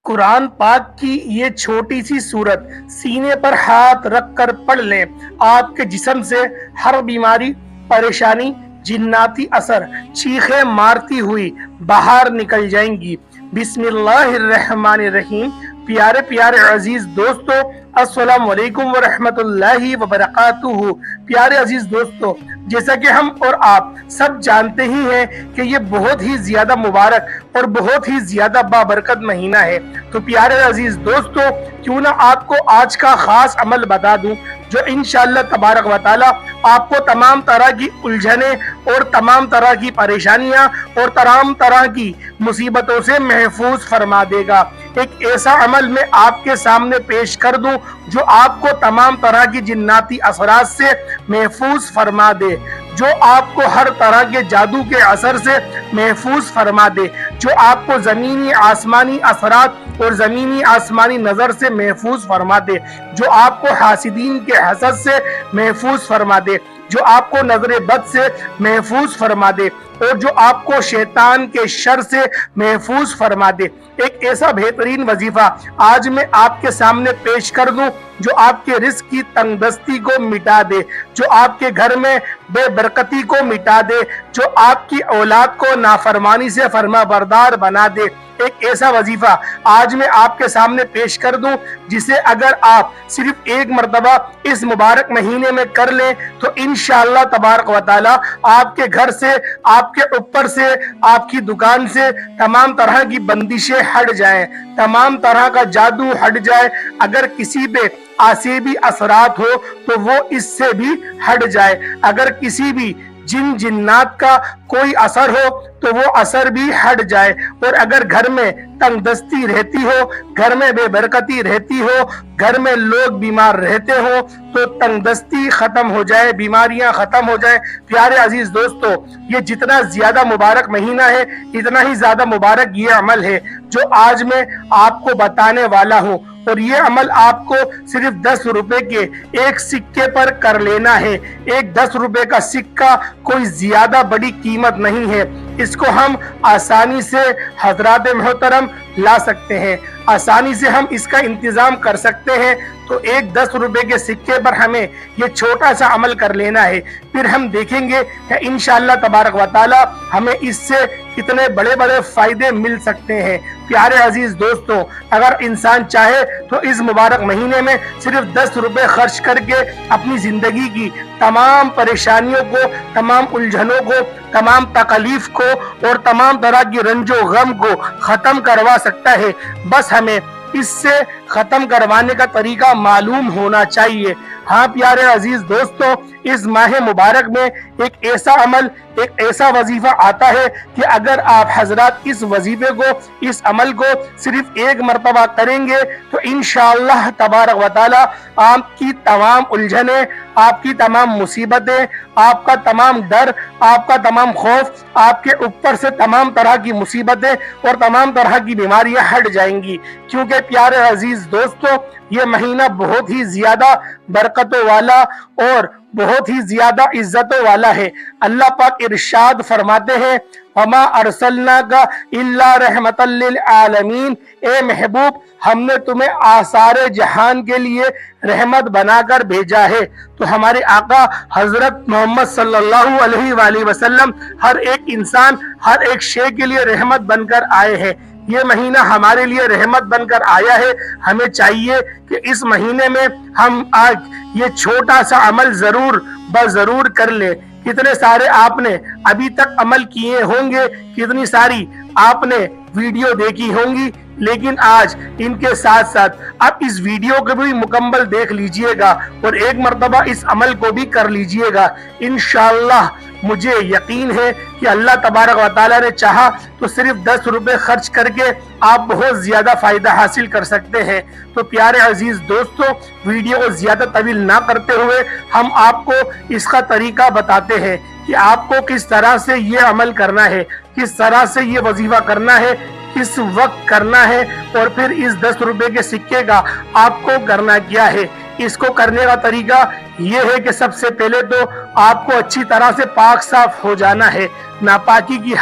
कुरान पाक की ये छोटी सी सूरत सीने पर हाथ रख कर पढ़ लें, आपके जिस्म से हर बीमारी, परेशानी, जिन्नाती असर चीखें मारती हुई बाहर निकल जाएंगी। बिस्मिल्लाहिर्रहमानिर्रहीम। प्यारे प्यारे अजीज दोस्तों, अस्सलाम वालेकुम व रहमतुल्लाहि व बरकातुहू। प्यारे अजीज दोस्तों, जैसा कि हम और आप सब जानते ही हैं कि ये बहुत ही ज्यादा मुबारक और बहुत ही ज्यादा बाबरकत महीना है। तो प्यारे अजीज दोस्तों, क्यों ना आपको आज का खास अमल बता दूं जो इंशाअल्लाह तबारक व तआला आपको तमाम तरह की उलझने और तमाम तरह की परेशानियां और तमाम तरह की मुसीबतों से महफूज फरमा देगा। एक ऐसा अमल मैं आपके सामने पेश कर दूं जो आपको तमाम तरह की जिन्नाती असरात से महफूज फरमा दे, जो आपको हर तरह के जादू के असर से महफूज फरमा दे, जो आपको जमीनी आसमानी असरात और जमीनी आसमानी नजर से महफूज फरमा दे, जो आपको हासिदीन के हसद से महफूज फरमा दे, जो आपको नजर बद से महफूज फरमा दे और जो आपको शैतान के शर से महफूज फरमा दे। एक ऐसा बेहतरीन वजीफा आज मैं आपके सामने पेश कर दूं जो आपके रिस्क की तंगदस्ती को मिटा दे, जो आपके घर में बेबरकती को मिटा दे, जो आपकी औलाद को नाफरमानी से फरमाबरदार बना दे। एक ऐसा वजीफा आज मैं आपके सामने पेश कर दूं जिसे अगर आप सिर्फ एक मर्तबा इस मुबारक महीने में कर लें तो इंशाअल्लाह तबारक व तआला आपके घर से, आपके ऊपर से, आपकी दुकान से तमाम तरह की बंदिशें हट जाएं, तमाम तरह का जादू हट जाए। अगर किसी पे आसेबी असरात हो तो वो इससे भी हट जाए। अगर किसी भी जिन जिन्नात का कोई असर हो तो वो असर भी हट जाए। और अगर घर में तंगदस्ती रहती हो, घर में बेबरकती रहती हो, घर में लोग बीमार रहते हो तो तंगदस्ती खत्म हो जाए, बीमारियां खत्म हो जाए। प्यारे अजीज दोस्तों, ये जितना ज्यादा मुबारक महीना है इतना ही ज्यादा मुबारक ये अमल है जो आज मैं आपको बताने वाला हूँ। और ये अमल आपको सिर्फ 10 रुपए के एक सिक्के पर कर लेना है। एक 10 रुपए का सिक्का कोई ज्यादा बड़ी कीमत नहीं है, इसको हम आसानी से हजरात मोहतरम ला सकते हैं, आसानी से हम इसका इंतजाम कर सकते हैं। तो एक 10 रुपए के सिक्के पर हमें ये छोटा सा अमल कर लेना है, फिर हम देखेंगे कि इंशाअल्लाह तबारक व तआला हमें इससे कितने बड़े बड़े फायदे मिल सकते हैं। प्यारे अजीज दोस्तों, अगर इंसान चाहे तो इस मुबारक महीने में सिर्फ 10 रुपए खर्च करके अपनी जिंदगी की तमाम परेशानियों को, तमाम उलझनों को, तमाम तकलीफ को और तमाम तरह की रंजो गम को खत्म करवा सकता है। बस हमें इससे खत्म करवाने का तरीका मालूम होना चाहिए। हाँ प्यारे अजीज दोस्तों, इस माह मुबारक में एक ऐसा अमल, एक ऐसा वजीफा आता है कि अगर आप हजरात इस वजीफे को, इस अमल को सिर्फ एक मर्तबा करेंगे तो इंशाअल्लाह तबारक व तआला आपकी तमाम उलझने, आपकी तमाम मुसीबतें, आपका तमाम डर, आपका तमाम खौफ, आपके ऊपर से तमाम तरह की मुसीबतें और तमाम तरह की बीमारियां हट जाएंगी। क्योंकि प्यारे अजीज दोस्तों, ये महीना बहुत ही ज्यादा बरकतों वाला और बहुत ही ज्यादा इज्जतों वाला है। अल्लाह पाक इरशाद फरमाते हैं, वमा अरसलनाका इल्ला रहमतल लिल आलमीन। ए महबूब, हमने तुम्हें आसारे जहान के लिए रहमत बनाकर भेजा है। तो हमारे आका हजरत मोहम्मद सल्लल्लाहु अलैहि वसल्लम हर एक इंसान, हर एक शे के लिए रहमत बनकर आए हैं। ये महीना हमारे लिए रहमत बनकर आया है। हमें चाहिए कि इस महीने में हम आज ये छोटा सा अमल जरूर बजरूर कर ले। कितने सारे आपने अभी तक अमल किए होंगे, कितनी सारी आपने वीडियो देखी होंगी, लेकिन आज इनके साथ साथ आप इस वीडियो को भी मुकम्मल देख लीजिएगा और एक मर्तबा इस अमल को भी कर लीजिएगा। इंशाअल्लाह मुझे यकीन है कि अल्लाह तबारक व तआला ने चाहा तो सिर्फ 10 रुपए खर्च करके आप बहुत ज्यादा फायदा हासिल कर सकते हैं। तो प्यारे अजीज दोस्तों, वीडियो को ज्यादा तवील ना करते हुए हम आपको इसका तरीका बताते हैं कि आपको किस तरह से ये अमल करना है, किस तरह से ये वजीफा करना है, किस वक्त करना है और फिर इस 10 रुपए के सिक्के का आपको करना क्या है। इसको करने का तरीका ये है कि सबसे पहले तो आपको अच्छी तरह से पाक साफ हो जाना है। नापाकी की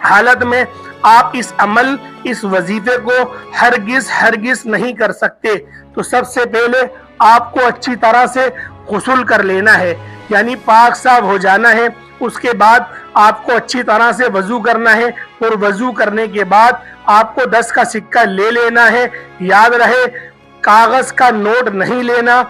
हालत में آپ اس عمل اس وظیفے کو ہرگز نہیں کر سکتے۔ تو سب سے پہلے آپ کو اچھی طرح سے غسل کر لینا ہے، یعنی پاک صاف ہو جانا ہے۔ اس کے بعد آپ کو اچھی طرح سے وضو کرنا ہے، اور وضو کرنے کے بعد آپ کو 10 کا سکہ لے لینا ہے۔ یاد رہے کاغذ کا نوٹ نہیں لینا،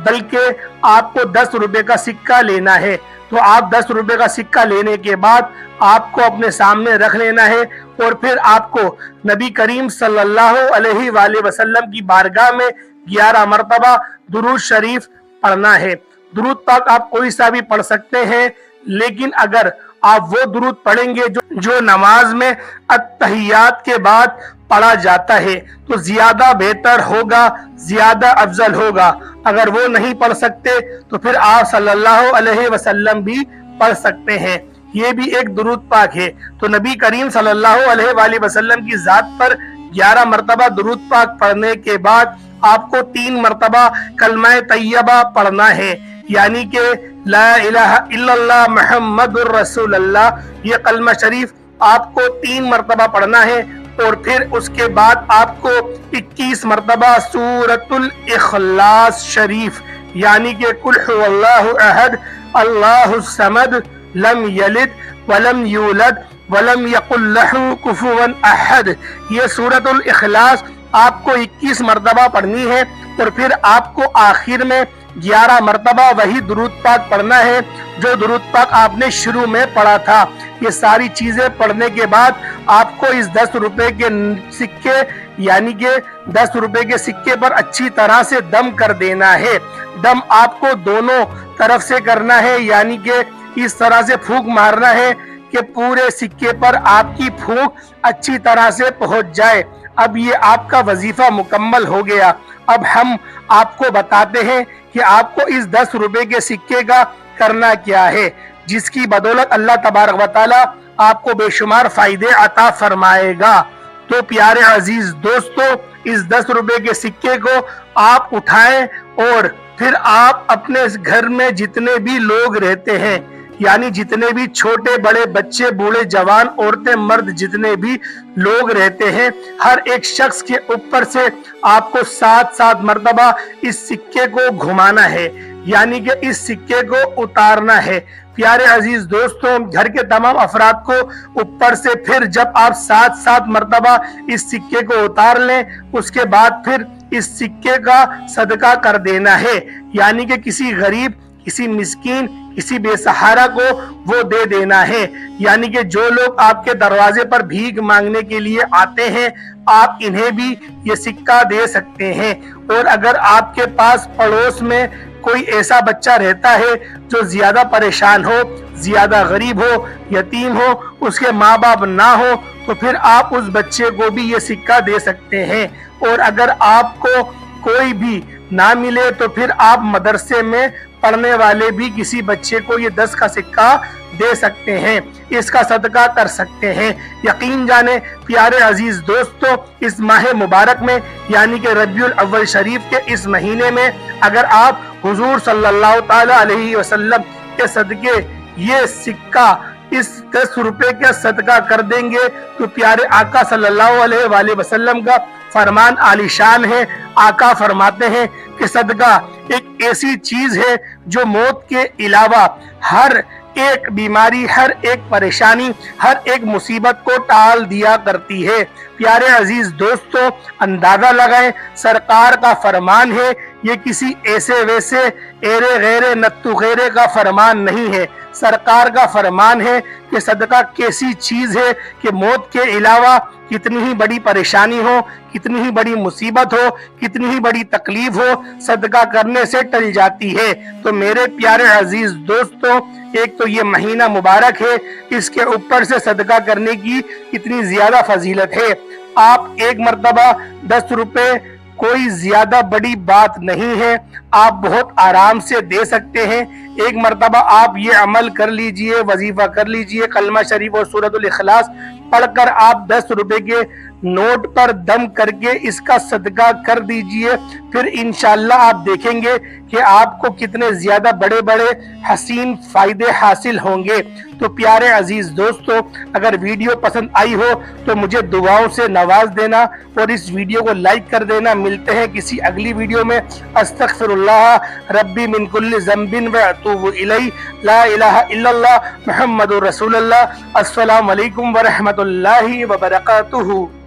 بلکہ آپ کو 10 روپے کا سکہ لینا ہے۔ تو آپ 10 روپے کا سکہ لینے کے بعد آپ کو اپنے سامنے رکھ لینا ہے، اور پھر آپ کو نبی کریم صلی اللہ علیہ وآلہ وسلم کی بارگاہ میں 11 مرتبہ درود شریف پڑھنا ہے۔ درود پاک آپ کوئی سا بھی پڑھ سکتے ہیں، لیکن اگر آپ وہ درود پڑھیں گے جو نماز میں التحیات کے بعد پڑھا جاتا ہے تو زیادہ بہتر ہوگا، زیادہ افضل ہوگا۔ اگر وہ نہیں پڑھ سکتے تو پھر آپ صلی اللہ علیہ وسلم بھی پڑھ سکتے ہیں، یہ بھی ایک درود پاک ہے۔ تو نبی کریم صلی اللہ علیہ وآلہ وسلم کی ذات پر 11 مرتبہ درود پاک پڑھنے کے بعد آپ کو 3 مرتبہ کلمہ طیبہ پڑھنا ہے، یعنی کہ لا الہ الا اللہ محمد الرسول اللہ، یہ کلمہ شریف آپ کو 3 مرتبہ پڑھنا ہے۔ اور پھر اس کے بعد آپ کو 21 مرتبہ سورۃ الاخلاص شریف، یعنی کہ قل هو اللہ احد اللہ الصمد لم یلد ولم یولد ولم یقل لہ کفوا احد، یہ سورۃ الاخلاص آپ کو 21 مرتبہ پڑھنی ہے۔ اور پھر آپ کو آخر میں 11 مرتبہ وہی درود پاک پڑھنا ہے جو درود پاک آپ نے شروع میں پڑھا تھا۔ یہ ساری چیزیں پڑھنے کے بعد آپ کو اس 10 روپے کے سکے، یعنی کہ 10 روپے کے سکے پر اچھی طرح سے دم کر دینا ہے۔ دم آپ کو دونوں طرف سے کرنا ہے، یعنی کہ اس طرح سے پھونک مارنا ہے کہ پورے سکے پر آپ کی پھونک اچھی طرح سے پہنچ جائے۔ اب یہ آپ کا وظیفہ مکمل ہو گیا۔ اب ہم آپ کو بتاتے ہیں کہ آپ کو اس 10 روپے کے سکے کا کرنا کیا ہے، جس کی بدولت اللہ تبارک و تعالی آپ کو بے شمار فائدے عطا فرمائے گا۔ تو پیارے عزیز دوستو، اس 10 روپے کے سکے کو آپ اٹھائیں، اور پھر آپ اپنے گھر میں جتنے بھی لوگ رہتے ہیں، یعنی جتنے بھی چھوٹے بڑے بچے بوڑھے جوان عورتیں مرد جتنے بھی لوگ رہتے ہیں، ہر ایک شخص کے اوپر سے آپ کو 7 مرتبہ اس سکے کو گھمانا ہے، یعنی کہ اس سکے کو اتارنا ہے۔ پیارے عزیز دوستوں، گھر کے تمام افراد کو اوپر سے پھر جب آپ 7 مرتبہ اس سکے کو اتار لیں، اس کے بعد پھر اس سکے کا صدقہ کر دینا ہے، یعنی کہ کسی غریب، کسی مسکین، کسی بے سہارا کو وہ دے دینا ہے۔ یعنی کہ جو لوگ آپ کے دروازے پر بھیک مانگنے کے لیے آتے ہیں، آپ انہیں بھی یہ سکہ دے سکتے ہیں۔ اور اگر آپ کے پاس پڑوس میں کوئی ایسا بچہ رہتا ہے جو زیادہ پریشان ہو، زیادہ غریب ہو، یتیم ہو، اس کے ماں باپ نہ ہو، تو پھر آپ اس بچے کو بھی یہ سکہ دے سکتے ہیں۔ اور اگر آپ کو کوئی بھی نہ ملے تو پھر آپ مدرسے میں پڑھنے والے بھی کسی بچے کو یہ 10 کا سکہ دے سکتے ہیں، اس کا صدقہ کر سکتے ہیں۔ یقین جانیں پیارے عزیز دوستو، اس ماہ مبارک میں یعنی کہ ربیع الاول شریف کے اس مہینے میں اگر آپ حضور صلی اللہ تعالی علیہ وسلم کے صدقے یہ سکہ اس 10 روپے کا صدقہ کر دیں گے تو پیارے آقا صلی اللہ علیہ وآلہ وسلم کا فرمان عالی شان ہے۔ آقا فرماتے ہیں کہ صدقہ ایک ایسی چیز ہے جو موت کے علاوہ ہر ایک بیماری، ہر ایک پریشانی، ہر ایک مصیبت کو ٹال دیا کرتی ہے۔ پیارے عزیز دوستو، اندازہ لگائیں، سرکار کا فرمان ہے، یہ کسی ایسے ویسے ایرے غیرے نتو غیرے کا فرمان نہیں ہے۔ سرکار کا فرمان ہے کہ صدقہ کیسی چیز ہے کہ موت کے علاوہ کتنی ہی بڑی پریشانی ہو، کتنی ہی بڑی مصیبت ہو، کتنی ہی بڑی تکلیف ہو، صدقہ کرنے سے ٹل جاتی ہے۔ تو میرے پیارے عزیز دوستو، ایک تو یہ مہینہ مبارک ہے، اس کے اوپر سے صدقہ کرنے کی اتنی زیادہ فضیلت ہے۔ آپ ایک مرتبہ 10 روپے کوئی زیادہ بڑی بات نہیں ہے، آپ بہت آرام سے دے سکتے ہیں۔ ایک مرتبہ آپ یہ عمل کر لیجئے، وظیفہ کر لیجئے، کلمہ شریف اور سورۃ الاخلاص پڑھ کر آپ 10 روپے کے نوٹ پر دم کر کے اس کا صدقہ کر دیجئے۔ پھر انشاءاللہ آپ دیکھیں گے کہ آپ کو کتنے زیادہ بڑے بڑے حسین فائدے حاصل ہوں گے۔ تو پیارے عزیز دوستو، اگر ویڈیو پسند آئی ہو تو مجھے دعاؤں سے نواز دینا اور اس ویڈیو کو لائک کر دینا۔ ملتے ہیں کسی اگلی ویڈیو میں۔ استغفر اللہ ربی من کل ذنب و اتوب الیہ، لا الہ الا اللہ محمد رسول اللہ۔ السلام علیکم ورحمۃ اللہ وبرکاتہ۔